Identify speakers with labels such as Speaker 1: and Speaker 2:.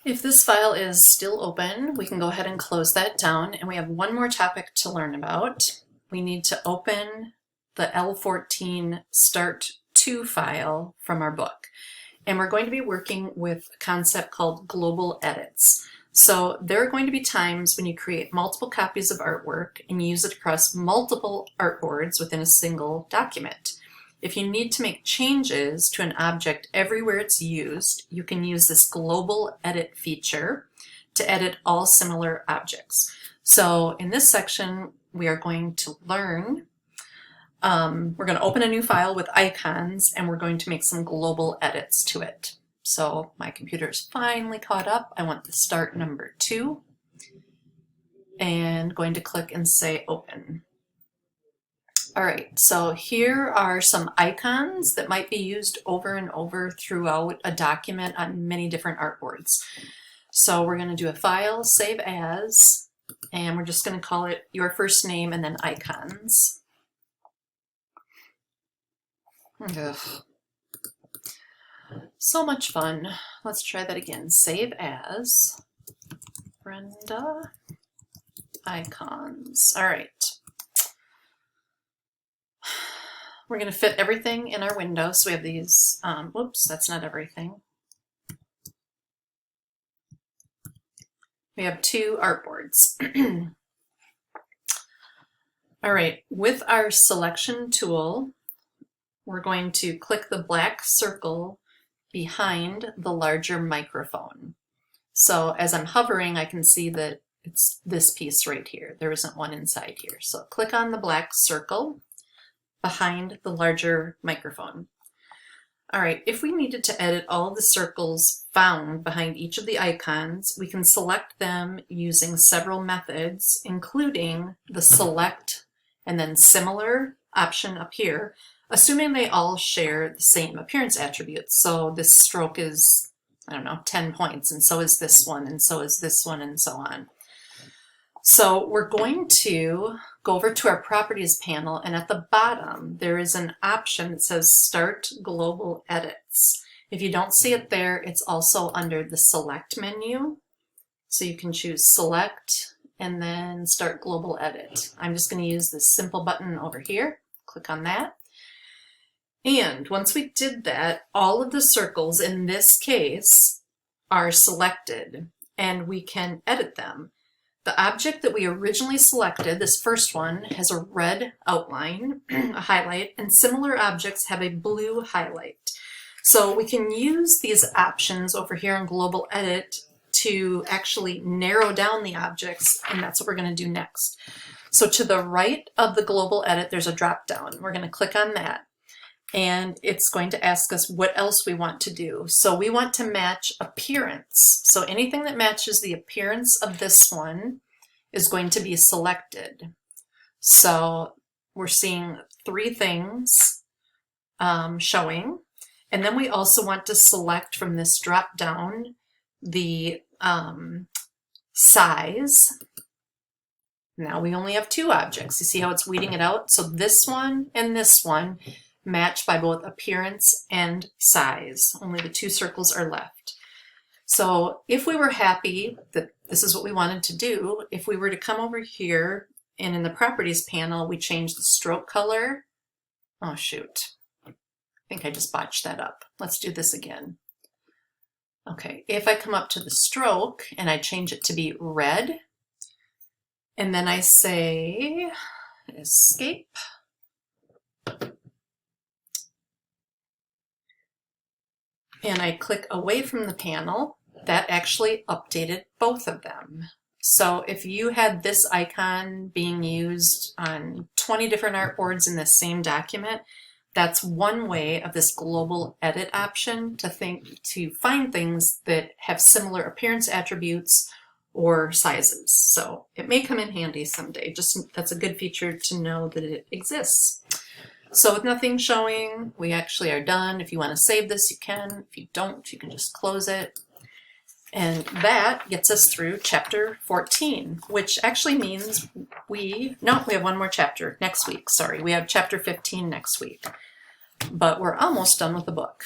Speaker 1: If this file is still open, we can go ahead and close that down, and we have one more topic to learn about. We need to open the L14 Start 2 file from our book. And we're going to be working with a concept called global edits. So there are going to be times when you create multiple copies of artwork and you use it across multiple artboards within a single document. If you need to make changes to an object everywhere it's used, you can use this global edit feature to edit all similar objects. So in this section, we are going to learn, we're going to open a new file with icons and we're going to make some global edits to it. So my computer is finally caught up. I want the start number 2 and going to click and say open. All right, so here are some icons that might be used over and over throughout a document on many different artboards. So we're going to do a file, save as, and we're just going to call it your first name and then icons. Ugh. So much fun. Let's try that again. Save as, Brenda, icons. All right. We're going to fit everything in our window. So we have these, whoops, that's not everything. We have 2 artboards. All right, with our selection tool, we're going to click the black circle behind the larger microphone. So as I'm hovering, I can see that it's this piece right here. There isn't one inside here. So click on the black circle behind the larger microphone. All right, if we needed to edit all of the circles found behind each of the icons, we can select them using several methods, including the select and then similar option up here, assuming they all share the same appearance attributes. So this stroke is, I don't know, 10 points, and so is this one, and so is this one, and so on. So we're going to go over to our properties panel, and at the bottom there is an option that says Start Global Edits. If you don't see it there, it's also under the Select menu. So you can choose Select and then Start Global Edit. I'm just going to use this simple button over here. Click on that. And once we did that, all of the circles in this case are selected and we can edit them. The object that we originally selected, this first one, has a red outline, a highlight, and similar objects have a blue highlight. So we can use these options over here in Global Edit to actually narrow down the objects, and that's what we're going to do next. So to the right of the Global Edit, there's a drop down. We're going to click on that, and it's going to ask us what else we want to do. So we want to match appearance. So anything that matches the appearance of this one is going to be selected. So we're seeing 3 things showing. And then we also want to select from this drop down the size. Now we only have 2 objects. You see how it's weeding it out? So this one and this one match by both appearance and size. Only the 2 circles are left. So if we were happy that this is what we wanted to do, if we were to come over here and in the properties panel, we change the stroke color. Oh shoot, I think I just botched that up. Let's do this again. Okay, if I come up to the stroke and I change it to be red, and then I say escape, and I click away from the panel, that actually updated both of them. So if you had this icon being used on 20 different artboards in the same document, that's one way of this global edit option to find things that have similar appearance attributes or sizes. So it may come in handy someday. Just that's a good feature to know that it exists. So with nothing showing, we actually are done. If you want to save this, you can. If you don't, you can just close it. And that gets us through chapter 14, which actually means we have one more chapter next week. Sorry, we have chapter 15 next week. But we're almost done with the book.